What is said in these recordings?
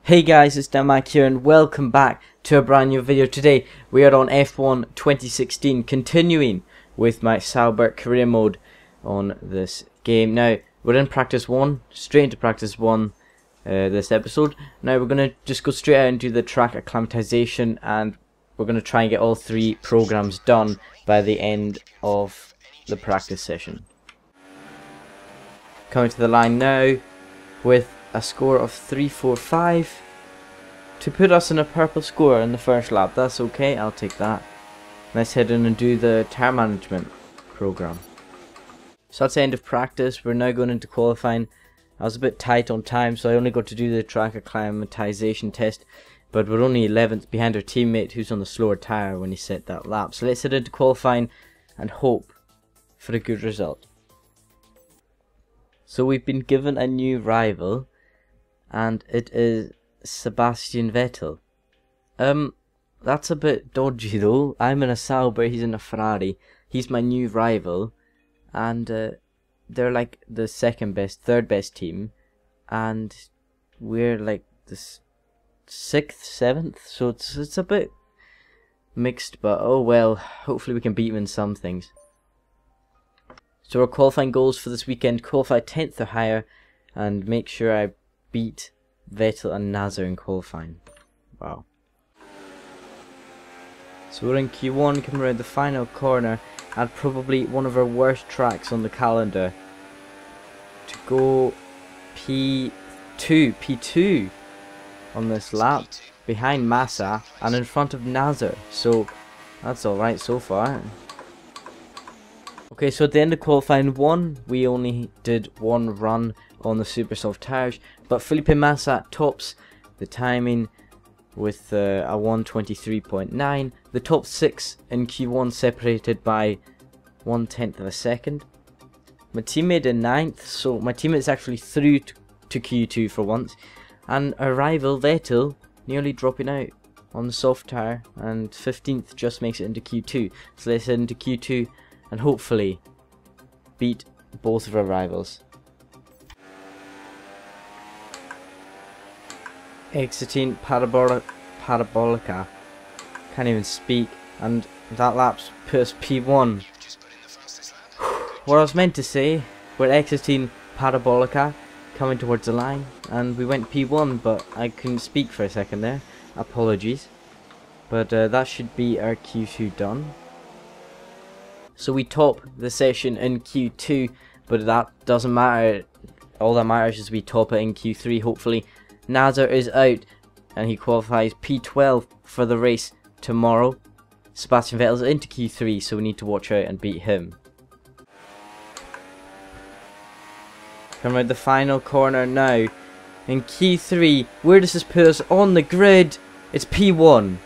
Hey guys, it's Mac here and welcome back to a brand new video. Today we are on F1 2016, continuing with my Sauber career mode on this game. Now we're in practice 1, straight into practice 1 this episode. Now we're going to just go straight out and do the track acclimatization, and we're going to try and get all 3 programs done by the end of the practice session. Coming to the line now with a score of 345 to put us in a purple score in the first lap. That's okay, I'll take that. Let's head in and do the tire management program. So that's the end of practice. We're now going into qualifying. I was a bit tight on time, so I only got to do the track acclimatization test, but we're only 11th behind our teammate who's on the slower tire when he set that lap. So let's head into qualifying and hope for a good result. So we've been given a new rival, and it is Sebastian Vettel. That's a bit dodgy though. I'm in a Sauber, he's in a Ferrari. He's my new rival, and they're like the third best team, and we're like the 6th, 7th. So it's a bit mixed, but oh well. Hopefully we can beat him in some things. So our qualifying goals for this weekend: qualify 10th or higher, and make sure I beat Vettel and Nasser in qualifying. Wow. So we're in Q1, coming around the final corner, at probably one of our worst tracks on the calendar, to go P2 on this lap, behind Massa and in front of Nasser. So that's alright so far. Okay, so at the end of qualifying 1, we only did 1 run on the super soft tires, but Felipe Massa tops the timing with a 1:23.9. The top 6 in Q1 separated by 1/10 of a second. My teammate in 9th, so my teammate's actually through to Q2 for once, and our rival Vettel nearly dropping out on the soft tire, and 15th just makes it into Q2. So let's head into Q2 and hopefully beat both of our rivals. Exiting Parabolica, can't even speak, and that lap's put us P1. What I was meant to say, we're exiting Parabolica, coming towards the line, and we went P1, but I couldn't speak for a second there. Apologies. But that should be our Q2 done. So we top the session in Q2, but that doesn't matter. All that matters is we top it in Q3. Hopefully Nasser is out and he qualifies P12 for the race tomorrow. Sebastian Vettel's into Q3, so we need to watch out and beat him. Coming around the final corner now in Q3. Where does this put us on the grid? It's P1.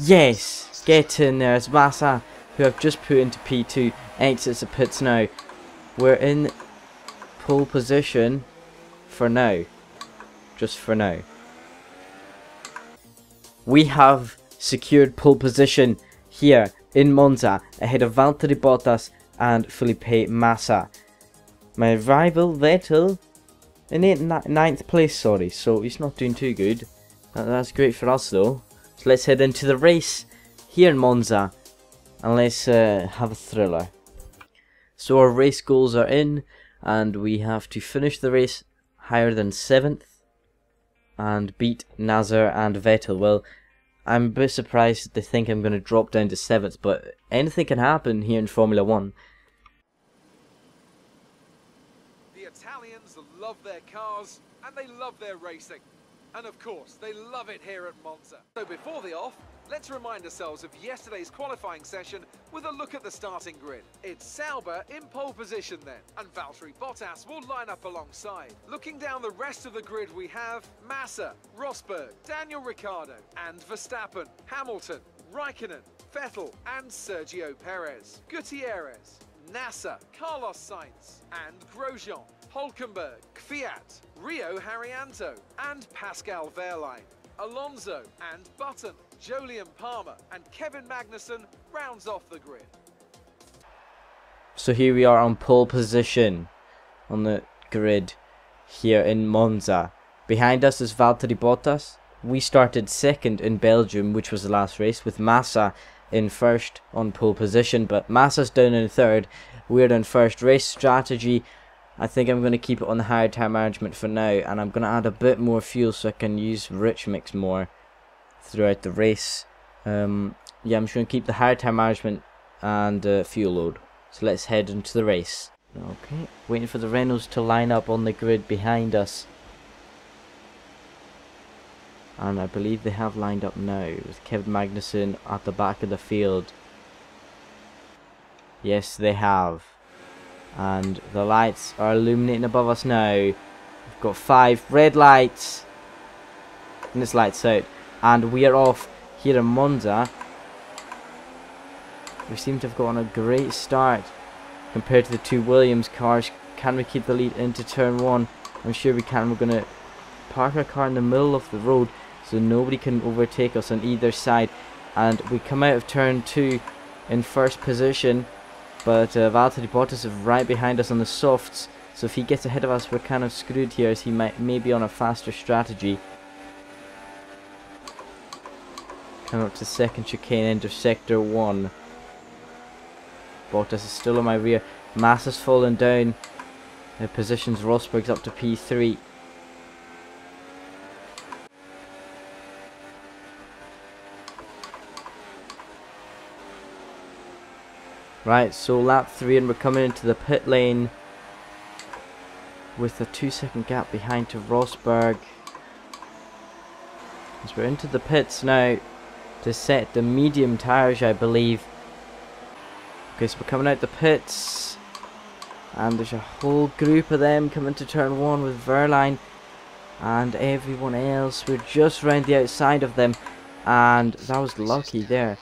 Yes, get in there. It's Massa, who I've just put into P2, exits the pits now. We're in pole position for now. Just for now. We have secured pole position here in Monza, ahead of Valtteri Bottas and Felipe Massa. My rival Vettel in 9th place, sorry, so he's not doing too good. That's great for us though. So let's head into the race here in Monza, and let's have a thriller. So our race goals are in, and we have to finish the race higher than 7th and beat Nasser and Vettel. Well, I'm a bit surprised that they think I'm going to drop down to 7th, but anything can happen here in Formula 1. The Italians love their cars and they love their racing. And of course, they love it here at Monza. So before the off, let's remind ourselves of yesterday's qualifying session with a look at the starting grid. It's Sauber in pole position then, and Valtteri Bottas will line up alongside. Looking down the rest of the grid, we have Massa, Rosberg, Daniel Ricciardo, and Verstappen, Hamilton, Raikkonen, Vettel, and Sergio Perez, Gutierrez, Nasser, Carlos Sainz, and Grosjean, Hulkenberg, Kvyat, Rio Haryanto, and Pascal Wehrlein. Alonso and Button, Jolyon Palmer, and Kevin Magnussen rounds off the grid. So here we are on pole position on the grid here in Monza. Behind us is Valtteri Bottas. We started second in Belgium, which was the last race, with Massa in first on pole position, but Massa's down in third. We're in first. Race strategy, I think I'm going to keep it on the higher tire management for now, and I'm going to add a bit more fuel so I can use rich mix more throughout the race. Yeah, I'm just going to keep the higher tire management and fuel load. So let's head into the race. Okay, waiting for the Renaults to line up on the grid behind us. And I believe they have lined up now, with Kevin Magnussen at the back of the field. Yes, they have. And the lights are illuminating above us now. We've got 5 red lights. And this light's out. And we are off here in Monza. We seem to have gotten a great start compared to the 2 Williams cars. Can we keep the lead into turn 1? I'm sure we can. We're going to park our car in the middle of the road so nobody can overtake us on either side. And we come out of turn 2 in first position, but Valtteri Bottas is right behind us on the softs, so if he gets ahead of us we're kind of screwed here, as he may be on a faster strategy. Coming up to second chicane into sector 1. Bottas is still on my rear. Massa's fallen down. Positions Rosberg's up to P3. Right, so lap 3 and we're coming into the pit lane with a 2-second gap behind to Rosberg. As we're into the pits now to set the medium tyres, I believe. Okay, so we're coming out the pits and there's a whole group of them coming to turn 1 with Verline and everyone else. We're just round the outside of them, and that was lucky there.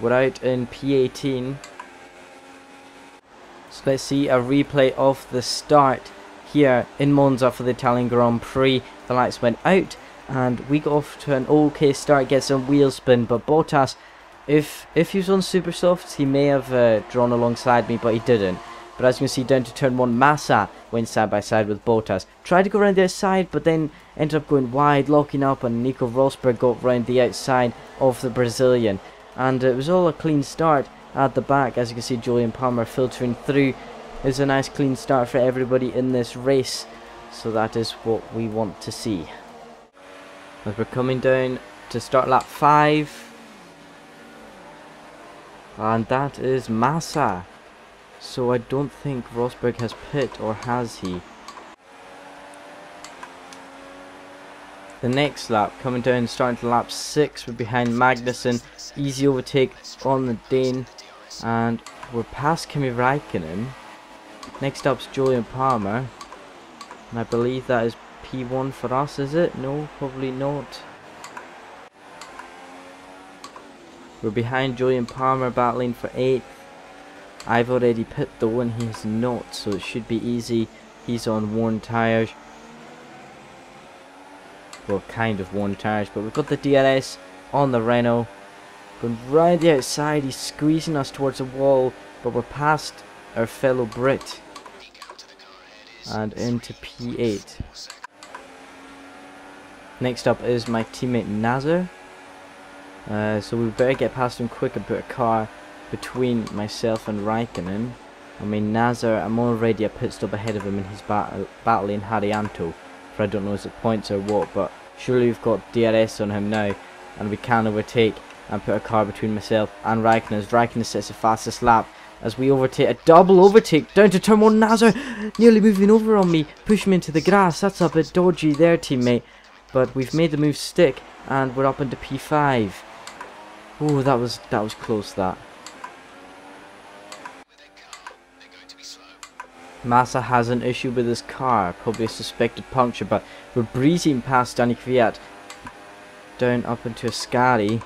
We're out in P18. So let's see a replay of the start here in Monza for the Italian Grand Prix. The lights went out and we got off to an okay start, get some wheel spin, but Bottas, if he was on super softs, he may have drawn alongside me, but he didn't. But as you can see, down to turn 1, Massa went side by side with Bottas. Tried to go around the outside, but then ended up going wide, locking up, and Nico Rosberg got round the outside of the Brazilian. And it was all a clean start at the back. As you can see, Julian Palmer filtering through. It's a nice clean start for everybody in this race. So that is what we want to see. As we're coming down to start lap 5. And that is Massa. So I don't think Rosberg has pit, or has he? The next lap, coming down, starting to lap 6, we're behind Magnussen. Easy overtake on the Dane, and we're past Kimi Räikkönen. Next up's Julian Palmer, and I believe that is P1 for us, is it? No, probably not. We're behind Julian Palmer, battling for 8th. I've already pit though, and he's not, so it should be easy. He's on worn tyres. Well, kind of worn tyres, but we've got the DRS on the Renault. Going round the outside, he's squeezing us towards the wall, but we're past our fellow Brit. And into P8. Next up is my teammate Nazar. So we better get past him quick and put a car between myself and Räikkönen. I mean, Nazar, I'm already a pit stop ahead of him, and he's battling Haryanto. I don't know is it points or what, but surely we've got DRS on him now, and we can overtake and put a car between myself and Räikkönen, as Räikkönen sets the fastest lap as we overtake, a double overtake down to turn 1. Nazar nearly moving over on me, push me into the grass. That's a bit dodgy there, teammate, but we've made the move stick and we're up into P5. Oh, that was close, that. Massa has an issue with his car, probably a suspected puncture, but we're breezing past Danny Kvyat down up into Ascari.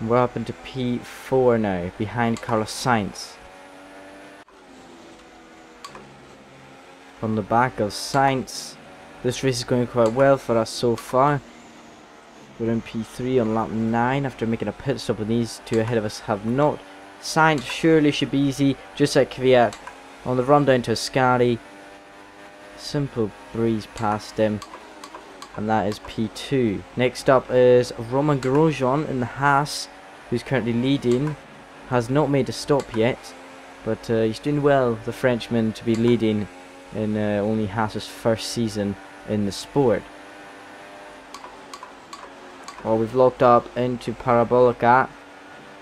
We're up into P4 now, behind Carlos Sainz. On the back of Sainz, this race is going quite well for us so far. We're in P3 on lap 9 after making a pit stop, and these two ahead of us have not. Sainz surely should be easy, just like Kvyat on the run down to Ascari. Simple breeze past him. And that is P2. Next up is Romain Grosjean in the Haas, who's currently leading. Has not made a stop yet, but he's doing well, the Frenchman, to be leading in only Haas's first season in the sport. Oh, we've locked up into Parabolica.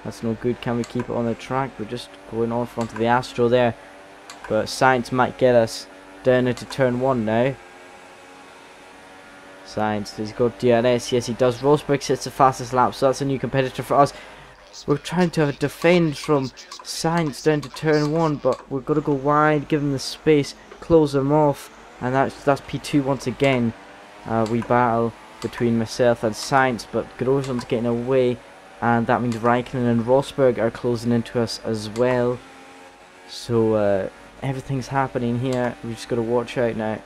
That's no good. Can we keep it on the track? We're just going on front of the Astro there. But Sainz might get us down into turn 1 now. Sainz, he's got DRS. Yes, he does. Rosberg sits the fastest lap, so that's a new competitor for us. We're trying to defend from Sainz down to turn 1, but we've got to go wide, give him the space, close him off. And that's P2 once again. We battle between myself and Sainz, but Grosjean's getting away. And that means Raikkonen and Rosberg are closing into us as well. So everything's happening here. We just got to watch out now.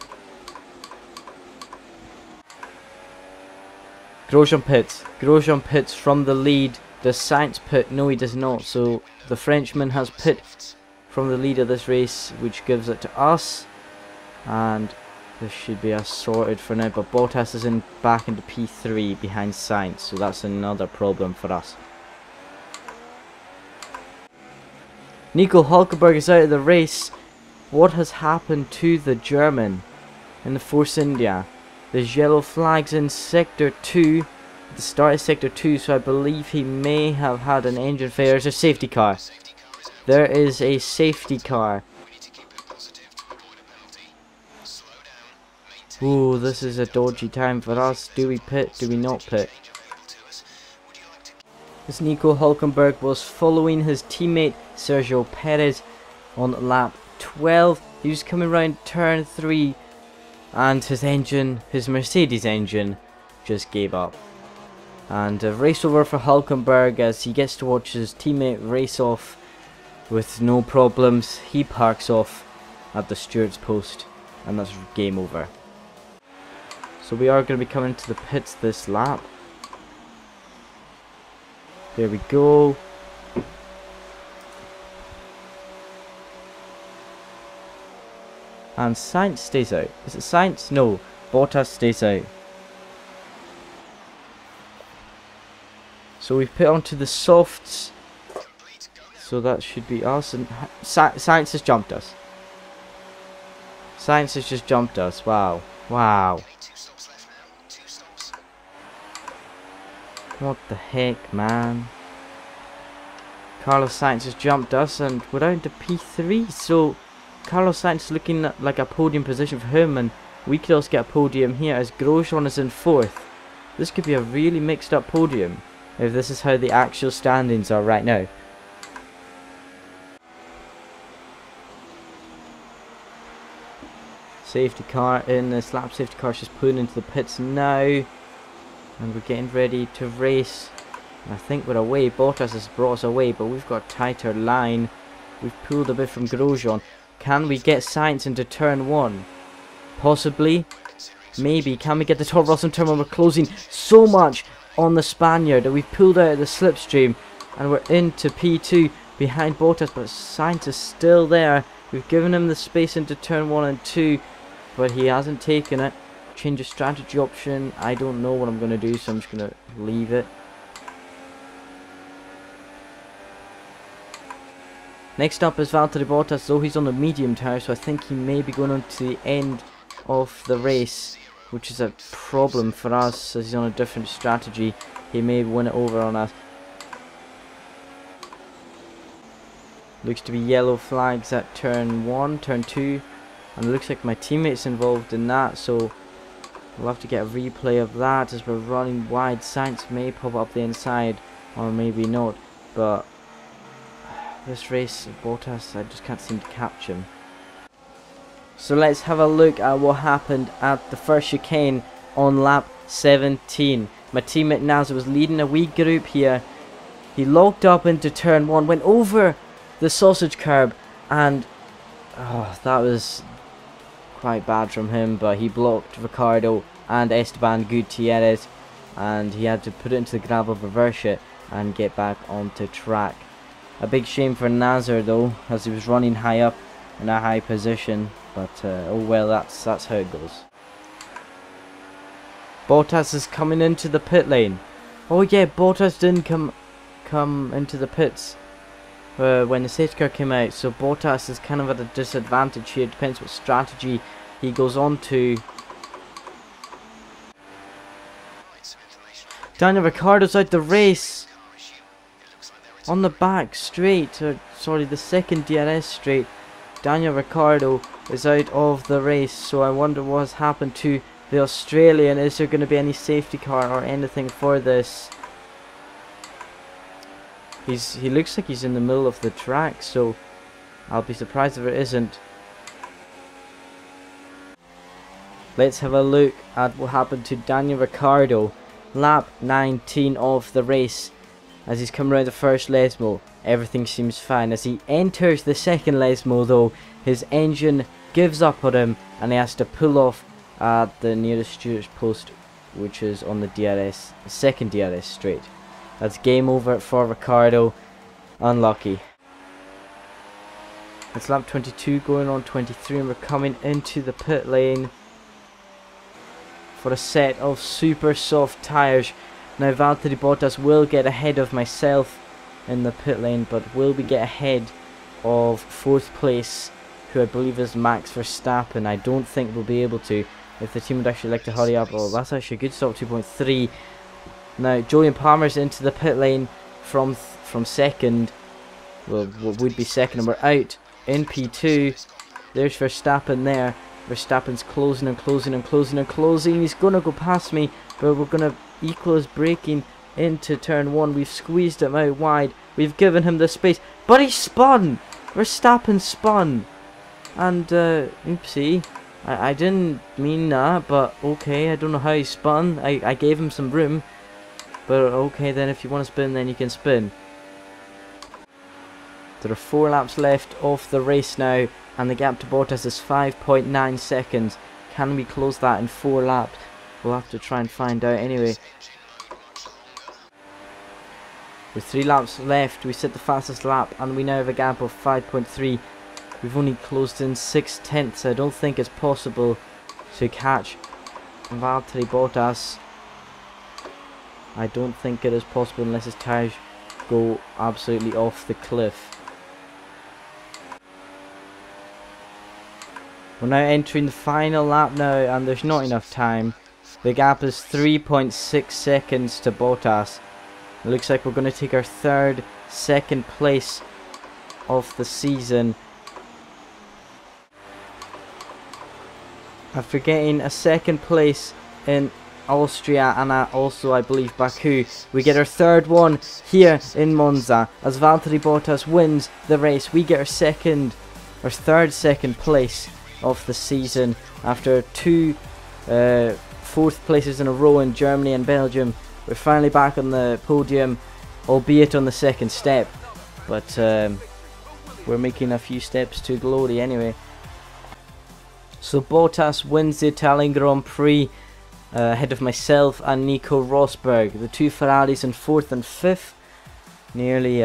Grosjean pits. Grosjean pits from the lead. Does Sainz pit? No, he does not. So the Frenchman has pit from the lead of this race, which gives it to us. And this should be us sorted for now, but Bottas is back into P3 behind Sainz, so that's another problem for us. Nico Hülkenberg is out of the race. What has happened to the German in the Force India? There's yellow flags in Sector 2, the start of Sector 2, so I believe he may have had an engine failure. There's a safety car. There is a safety car. Ooh, this is a dodgy time for us. Do we pit? Do we not pit? This Nico Hülkenberg was following his teammate Sergio Perez on lap 12. He was coming around turn 3 and his Mercedes engine just gave up. And a race over for Hülkenberg as he gets to watch his teammate race off with no problems. He parks off at the steward's post and that's game over. So we are going to be coming to the pits this lap. There we go. And Sainz stays out. Is it Sainz? No. Bottas stays out. So we've put onto the softs. So that should be us. And Sainz has jumped us. Sainz has just jumped us. Wow. Wow. What the heck, man? Carlos Sainz has jumped us and we're down to P3. So Carlos Sainz is looking like a podium position for him, and we could also get a podium here as Grosjean is in 4th. This could be a really mixed up podium if this is how the actual standings are right now. Safety car in this lap. Safety car is just pulling into the pits now. And we're getting ready to race. I think we're away. Bottas has brought us away, but we've got a tighter line. We've pulled a bit from Grosjean. Can we get Sainz into turn 1? Possibly. Maybe. Can we get the Toro Rosso in turn 1? We're closing so much on the Spaniard that we've pulled out of the slipstream. And we're into P2 behind Bottas, but Sainz is still there. We've given him the space into turn 1 and 2, but he hasn't taken it. Change of strategy option. I don't know what I'm going to do, so I'm just going to leave it. Next up is Valtteri Bottas, though he's on the medium tire, so I think he may be going on to the end of the race, which is a problem for us as he's on a different strategy. He may win it over on us. Looks to be yellow flags at turn 1, turn 2, and it looks like my teammate's involved in that, so we'll have to get a replay of that as we're running wide. Sainz may pop up the inside, or maybe not, but this race, Bottas, I just can't seem to catch him. So let's have a look at what happened at the first chicane on lap 17. My teammate Naz was leading a wee group here. He locked up into turn 1, went over the sausage curb, and that was quite bad from him, but he blocked Ricardo and Esteban Gutierrez, and he had to put it into the gravel, reverse it, and get back onto track. A big shame for Nazar though, as he was running high up in a high position, but oh well, that's how it goes. Bottas is coming into the pit lane. Oh yeah, Bottas didn't come into the pits when the safety car came out, so Bottas is kind of at a disadvantage here. Depends what strategy he goes on to. Daniel Ricciardo's out the race on the back straight, sorry, the second DRS straight. Daniel Ricciardo is out of the race, so I wonder what has happened to the Australian. Is there going to be any safety car or anything for this? He looks like he's in the middle of the track, so I'll be surprised if it isn't. Let's have a look at what happened to Daniel Ricciardo. Lap 19 of the race. As he's come around the first Lesmo, everything seems fine. As he enters the second Lesmo though, his engine gives up on him and he has to pull off at the nearest stewards post, which is on the second DRS straight. That's game over for Ricciardo. Unlucky. It's lap 22 going on 23 and we're coming into the pit lane for a set of super soft tyres. Now Valtteri Bottas will get ahead of myself in the pit lane, but will we get ahead of 4th place, who I believe is Max Verstappen? I don't think we'll be able to if the team would actually like to hurry up. Oh, that's actually a good stop, 2.3. Now Julian Palmer's into the pit lane from second. Well, what would be second, and we're out in P2. There's Verstappen there. Verstappen's closing and closing and closing and closing. He's going to go past me, but we're going to equal his braking into turn 1. We've squeezed him out wide. We've given him the space, but he spun. Verstappen spun. And, oopsie. I didn't mean that, but okay. I don't know how he spun. I gave him some room. But okay, then if you want to spin, then you can spin. There are 4 laps left of the race now, and the gap to Bottas is 5.9 seconds. Can we close that in 4 laps? We'll have to try and find out anyway. With 3 laps left, we set the fastest lap, and we now have a gap of 5.3. We've only closed in 6 tenths. I don't think it's possible to catch Valtteri Bottas. I don't think it is possible unless his tyres go absolutely off the cliff. We're now entering the final lap now, and there's not enough time. The gap is 3.6 seconds to Bottas. It looks like we're going to take our second place of the season. After getting a 2nd place in Austria and also I believe Baku, we get our 3rd one here in Monza. As Valtteri Bottas wins the race, we get our 3rd second place of the season after 2 4th places in a row in Germany and Belgium. We're finally back on the podium, albeit on the 2nd step, but we're making a few steps to glory anyway. So Bottas wins the Italian Grand Prix ahead of myself and Nico Rosberg. The 2 Ferraris in 4th and 5th, nearly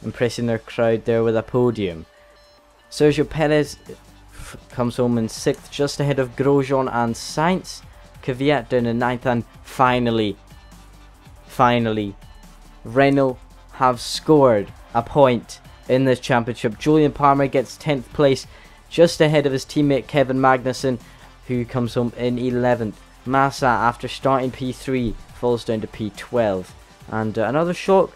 impressing their crowd there with a podium. Sergio Perez comes home in 6th, just ahead of Grosjean and Sainz. Kvyat down in 9th, and finally, Renault have scored a point in this championship. Julian Palmer gets 10th place, just ahead of his teammate Kevin Magnussen, who comes home in 11th. Massa, after starting P3, falls down to P12. And another shock,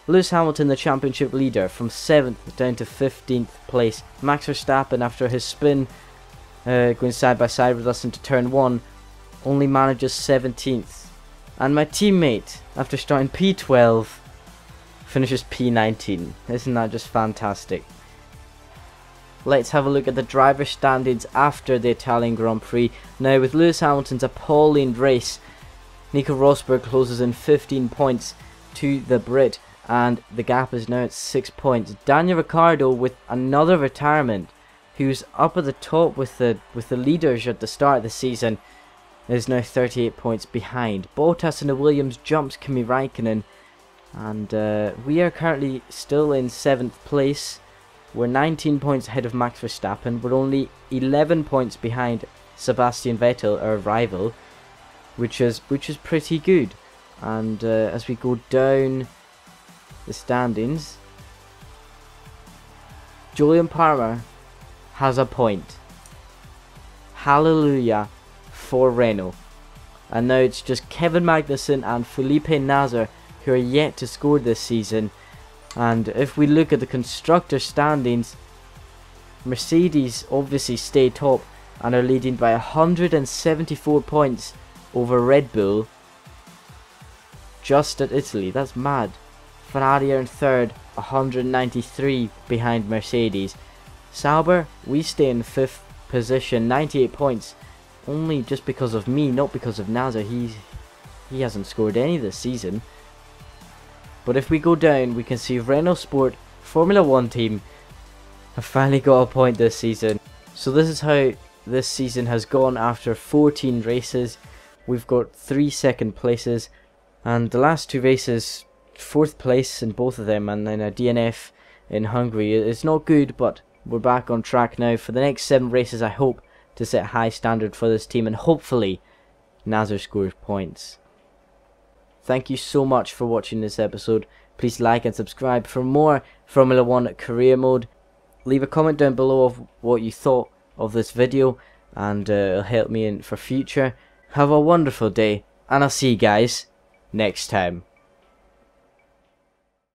Lewis Hamilton, the championship leader, from 7th down to 15th place. Max Verstappen, after his spin going side by side with us into turn 1, only manages 17th. And my teammate, after starting P12, finishes P19. Isn't that just fantastic? Let's have a look at the driver standings after the Italian Grand Prix. Now, with Lewis Hamilton's appalling race, Nico Rosberg closes in 15 points to the Brit, and the gap is now at 6 points. Daniel Ricciardo, with another retirement, who's up at the top with the leaders at the start of the season, is now 38 points behind. Bottas in the Williams jumps Kimi Raikkonen, and we are currently still in 7th place. We're 19 points ahead of Max Verstappen. We're only 11 points behind Sebastian Vettel, our rival, which is pretty good. And as we go down the standings, Julian Palmer has a point. Hallelujah for Renault. And now it's just Kevin Magnussen and Felipe Nasr who are yet to score this season. And if we look at the constructor standings, Mercedes obviously stay top and are leading by 174 points over Red Bull just at Italy. That's mad. Ferrari are in third, 193 behind Mercedes. Sauber, we stay in 5th position, 98 points, only just because of me, not because of Nasr. He hasn't scored any this season. But if we go down, we can see Renault Sport Formula 1 team have finally got a point this season. So this is how this season has gone after 14 races. We've got 3 second places, and the last 2 races, 4th place in both of them, and then a DNF in Hungary. It's not good, but we're back on track now. For the next 7 races, I hope to set a high standard for this team, and hopefully Nasr scores points. Thank you so much for watching this episode. Please like and subscribe for more Formula 1 career mode. Leave a comment down below of what you thought of this video, and it'll help me in for future. Have a wonderful day, and I'll see you guys next time.